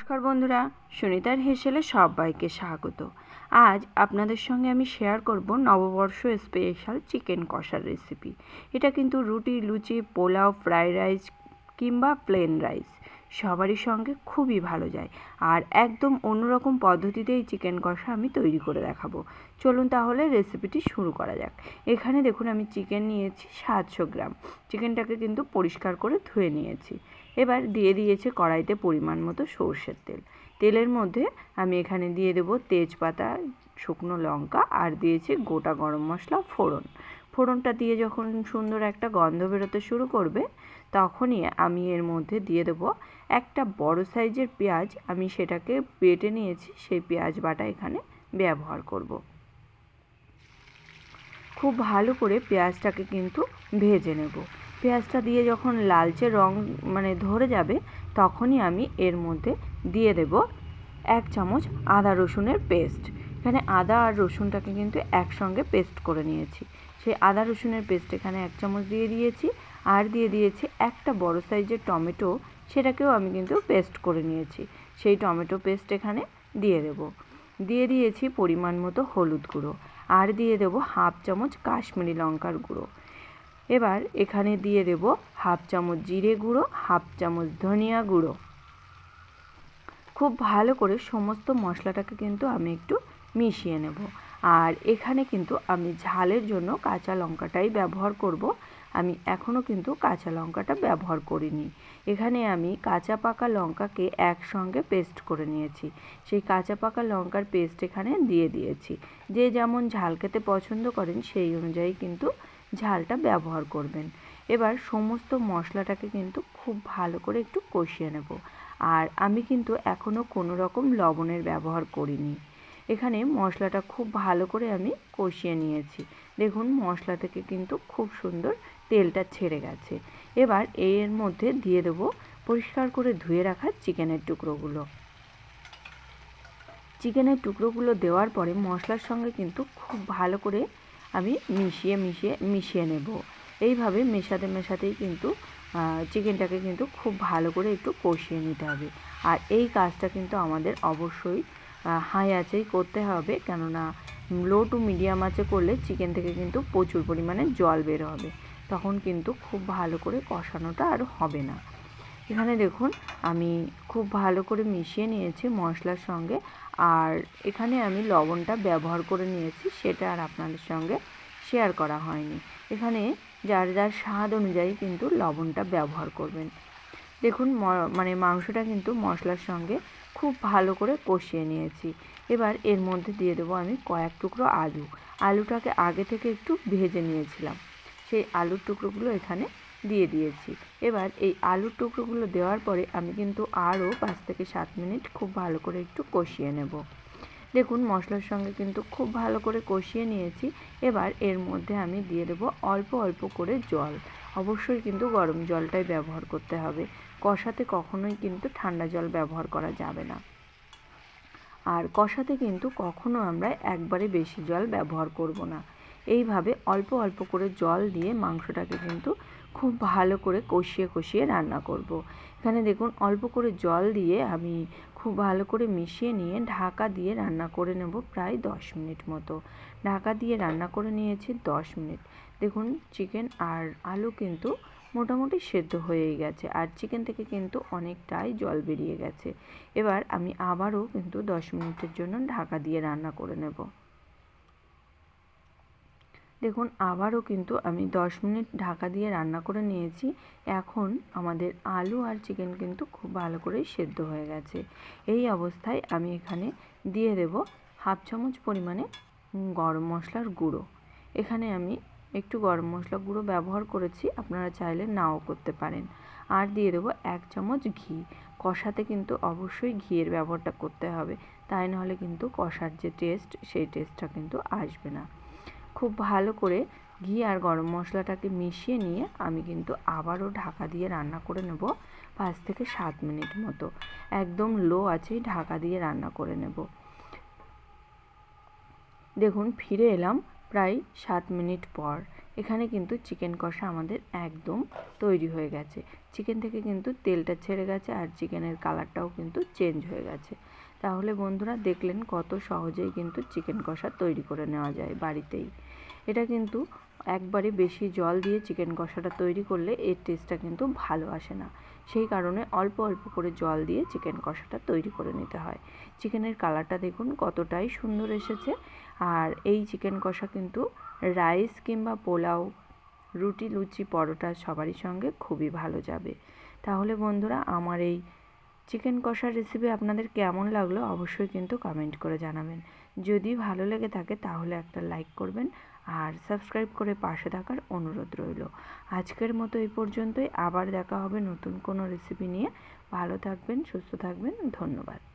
নমস্কার বন্ধুরা, সুনিতার হেসেলে সবাইকে স্বাগত। আজ আপনাদের সঙ্গে আমি শেয়ার করব নববর্ষ স্পেশাল চিকেন কষার রেসিপি। এটা কিন্তু রুটি, লুচি, পোলাও, ফ্রাইড রাইস কিংবা প্লেন রাইস সবারই সঙ্গে খুবই ভালো যায়। আর একদম অন্যরকম পদ্ধতিতে এই চিকেন কষা আমি তৈরি করে দেখাবো। চলুন তাহলে রেসিপিটি শুরু করা যাক। এখানে দেখুন আমি চিকেন নিয়েছি 700 গ্রাম। চিকেনটাকে কিন্তু পরিষ্কার করে ধুয়ে নিয়েছি। এবার দিয়ে দিয়েছে কড়াইতে পরিমাণ মতো সর্ষের তেল। তেলের মধ্যে আমি এখানে দিয়ে দেবো তেজপাতা, শুকনো লঙ্কা আর দিয়েছি গোটা গরম মশলা ফোড়ন। ফোড়নটা দিয়ে যখন সুন্দর একটা গন্ধ বেরোতে শুরু করবে তখনই আমি এর মধ্যে দিয়ে দেবো একটা বড় সাইজের পেঁয়াজ। আমি সেটাকে বেটে নিয়েছি, সেই পেঁয়াজ বাটা এখানে ব্যবহার করব। খুব ভালো করে পেঁয়াজটাকে কিন্তু ভেজে নেব। পেঁয়াজটা দিয়ে যখন লালচে রং ধরে যাবে তখনই আমি এর মধ্যে দিয়ে দেব 1 চামচ আদা রসুনের পেস্ট। এখানে আদা আর রসুনটাকে কিন্তু একসঙ্গে পেস্ট করে নিয়েছি। সেই আদা রসুনের পেস্ট এখানে 1 চামচ দিয়ে দিয়েছি। আর দিয়ে দিয়েছি একটা বড় সাইজের টমেটো, সেটাকেও আমি কিন্তু পেস্ট করে নিয়েছি। সেই টমেটো পেস্ট এখানে দিয়ে দেব। দিয়ে দিয়েছি পরিমাণ মতো হলুদ গুঁড়ো। আর দিয়ে দেব 1/2 চামচ কাশ্মীরি লঙ্কার গুঁড়ো। এবার এখানে দিয়ে দেব 1/2 চামচ জিরে গুঁড়ো, 1/2 চামচ ধনিয়া গুঁড়ো। খুব ভালো করে সমস্ত মশলাটাকে কিন্তু আমি একটু মিশিয়ে নেব। আর এখানে কিন্তু আমি ঝালের জন্য কাঁচা লঙ্কাটাই ব্যবহার করব। আমি এখনও কিন্তু কাঁচা লঙ্কাটা ব্যবহার করিনি। এখানে আমি কাঁচা পাকা লঙ্কাকে একসঙ্গে পেস্ট করে নিয়েছি। সেই কাঁচা পাকা লঙ্কার পেস্ট এখানে দিয়ে দিয়েছি। যে যেমন ঝাল খেতে পছন্দ করেন সেই অনুযায়ী কিন্তু ঝালটা ব্যবহার করবেন। এবার সমস্ত মশলাটাকে কিন্তু খুব ভালো করে একটু কষিয়ে নেব। আর আমি কিন্তু এখনও কোনো রকম লবণের ব্যবহার করিনি। এখানে মশলাটা খুব ভালো করে আমি কষিয়ে নিয়েছি। দেখুন মশলা থেকে কিন্তু খুব সুন্দর তেলটা ছেড়ে গেছে। এবার এর মধ্যে দিয়ে দেবো পরিষ্কার করে ধুয়ে রাখা চিকেনের টুকরোগুলো। চিকেনের টুকরোগুলো দেওয়ার পরে মশলার সঙ্গে কিন্তু খুব ভালো করে আমি মিশিয়ে নেব। এইভাবে মেশাতেই কিন্তু চিকেনটাকে কিন্তু খুব ভালো করে একটু কষিয়ে নিতে হবে। আর এই কাজটা কিন্তু আমাদের অবশ্যই হাই আঁচেই করতে হবে, কেননা লো টু মিডিয়াম আঁচে করলে চিকেন থেকে কিন্তু প্রচুর পরিমাণে জল বের হবে, তখন কিন্তু খুব ভালো করে কষানোটা আর হবে না। এখানে দেখুন আমি খুব ভালো করে মিশিয়ে নিয়েছি মশলার সঙ্গে। আর এখানে আমি লবণটা ব্যবহার করে নিয়েছি, সেটা আর আপনাদের সঙ্গে শেয়ার করা হয়নি। এখানে যার যার স্বাদ অনুযায়ী কিন্তু লবণটা ব্যবহার করবেন। দেখুন মাংসটা কিন্তু মশলার সঙ্গে খুব ভালো করে কষিয়ে নিয়েছি। এবার এর মধ্যে দিয়ে দেবো আমি কয়েক টুকরো আলু। আলুটাকে আগে থেকে একটু ভেজে নিয়েছিলাম, সেই আলুর টুকরোগুলো এখানে দিয়ে দিয়েছি। এবার এই আলুর টুকরোগুলো দেওয়ার পরে আমি কিন্তু আরও 5 থেকে 7 মিনিট খুব ভালো করে একটু কষিয়ে নেব। দেখুন মশলার সঙ্গে কিন্তু খুব ভালো করে কষিয়ে নিয়েছি। এবার এর মধ্যে আমি দিয়ে দেবো অল্প অল্প করে জল। অবশ্যই কিন্তু গরম জলটাই ব্যবহার করতে হবে। কষাতে কখনোই কিন্তু ঠান্ডা জল ব্যবহার করা যাবে না। আর কষাতে কিন্তু কখনো আমরা একবারে বেশি জল ব্যবহার করব না। এইভাবে অল্প অল্প করে জল দিয়ে মাংসটাকে কিন্তু খুব ভালো করে কষিয়ে রান্না করব। এখানে দেখুন অল্প করে জল দিয়ে আমি খুব ভালো করে মিশিয়ে নিয়ে ঢাকা দিয়ে রান্না করে নেব প্রায় 10 মিনিট মতো। ঢাকা দিয়ে রান্না করে নিয়েছি 10 মিনিট। দেখুন চিকেন আর আলু কিন্তু মোটামুটি সেদ্ধ হয়েই গেছে, আর চিকেন থেকে কিন্তু অনেকটাই জল বেরিয়ে গেছে। এবার আমি আবারও কিন্তু 10 মিনিটের জন্য ঢাকা দিয়ে রান্না করে নেব। দেখুন আবারও কিন্তু আমি 10 মিনিট ঢাকা দিয়ে রান্না করে নিয়েছি। এখন আমাদের আলু আর চিকেন কিন্তু খুব ভালো করেই সেদ্ধ হয়ে গেছে। এই অবস্থায় আমি এখানে দিয়ে দেব 1/2 চামচ পরিমাণে গরম মশলার গুঁড়ো। এখানে আমি একটু গরম মশলা গুঁড়ো ব্যবহার করেছি, আপনারা চাইলে নাও করতে পারেন। আর দিয়ে দেবো 1 চামচ ঘি। কষাতে কিন্তু অবশ্যই ঘিয়ের ব্যবহারটা করতে হবে, তাই নাহলে কিন্তু কষার যে টেস্ট সেই টেস্টটা কিন্তু আসবে না। খুব ভালো করে ঘি আর গরম মশলাটাকে মিশিয়ে নিয়ে আমি কিন্তু আবারও ঢাকা দিয়ে রান্না করে নেব 5 থেকে 7 মিনিট মতো। একদম লো আঁচেই ঢাকা দিয়ে রান্না করে নেব। দেখুন ফিরে এলাম প্রায় 7 মিনিট পর। এখানে কিন্তু চিকেন কষা আমাদের একদম তৈরি হয়ে গেছে। চিকেন থেকে কিন্তু তেলটা ছেড়ে গেছে আর চিকেনের কালারটাও কিন্তু চেঞ্জ হয়ে গেছে। তাহলে বন্ধুরা দেখলেন কত সহজেই কিন্তু চিকেন কষা তৈরি করে নেওয়া যায় বাড়িতেই। এটা কিন্তু একবারে বেশি জল দিয়ে চিকেন কষাটা তৈরি করলে এর টেস্টটা কিন্তু ভালো আসে না। সেই কারণে অল্প অল্প করে জল দিয়ে চিকেন কষাটা তৈরি করে নিতে হয়। চিকেনের কালারটা দেখুন কতটাই সুন্দর এসেছে। আর এই চিকেন কষা কিন্তু রাইস কিংবা পোলাও, রুটি, লুচি, পরোটা সবারই সঙ্গে খুবই ভালো যাবে। তাহলে বন্ধুরা আমার এই চিকেন কষার রেসিপি আপনাদের কেমন লাগলো অবশ্যই কিন্তু কমেন্ট করে জানাবেন। যদি ভালো লেগে থাকে তাহলে একটা লাইক করবেন আর সাবস্ক্রাইব করে পাশে থাকার অনুরোধ রইল। আজকের মতো এই পর্যন্তই। আবার দেখা হবে নতুন কোনো রেসিপি নিয়ে। ভালো থাকবেন, সুস্থ থাকবেন। ধন্যবাদ।